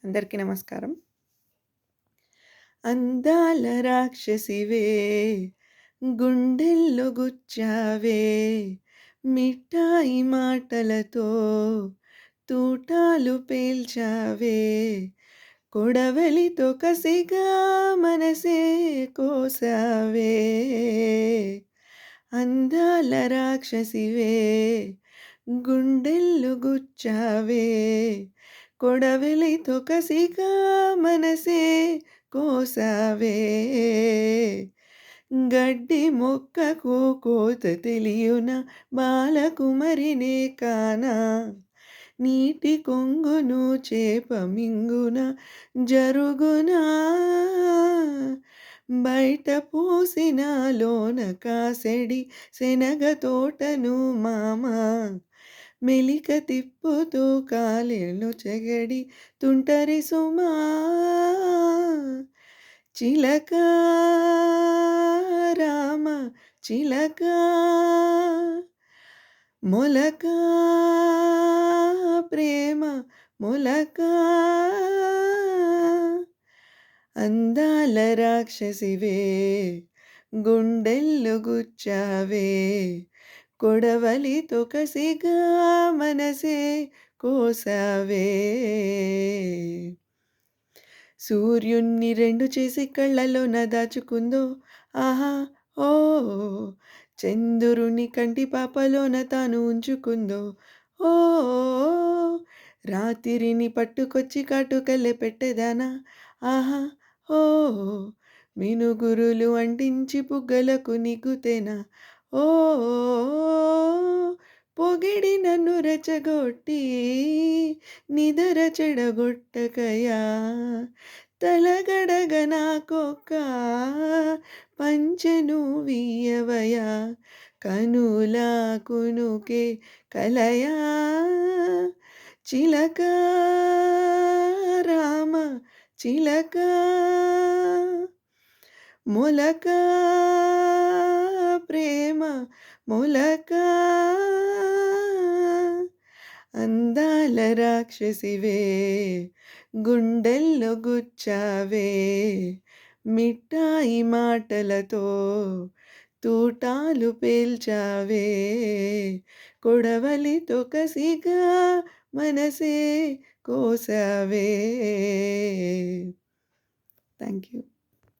అందరికీ నమస్కారం. అందాల రాక్షసివే గుండెల్లో గుచ్చావే మిఠాయి మాటలతో తూటాలు పేల్చావే కొడవలితో కసిగా మనసే కోసావే అందాల రాక్షసివే గుండెల్లో గుచ్చావే కొడవలితో కసిగా మనసే కోసావే గడ్డి మొక్కకు కోత తెలియున బాలకుమరినే కానా నీటి కొంగును చేప మింగున జరుగునా బయట పూసిన లోన కాసెడి శనగ తోటను మామ మెలిక తిప్పుతూ కాలేలు చెగడి తుంటరి సుమా చిలక రామ చిలక మొలక ప్రేమ మొలక అందాల రాక్షసివే గుండెల్లో గుచ్చావే కొడవలితో కసిగా మనసే కోసావే సూర్యున్ని రెండు చేసి కళ్ళలోన దాచుకుందో ఆహా ఓ చంద్రుని కంటి పాపలోన తాను ఉంచుకుందో ఓ రాత్రిని పట్టుకొచ్చి కాటుకల్లె పెట్టేదానా ఆహా ఓ మినుగురులు అంటించి బుగ్గలకు నిగ్గుతేనా ఓ పొగిడి నన్ను రెచ్చగొట్టి నిదర చెడగొట్టకయా తలగడగ నాకొక్క పంచెను వీయవయా కనుల కునుకే కలయా చిలక రామ చిలక మొలక ప్రేమ మొలక అందాల రాక్షసివే గుండెల్లో గుచ్చావే మిఠాయి మాటలతో తూటాలు పేల్చావే కొడవలితో కసిగా మనసే కోసావే. Thank you.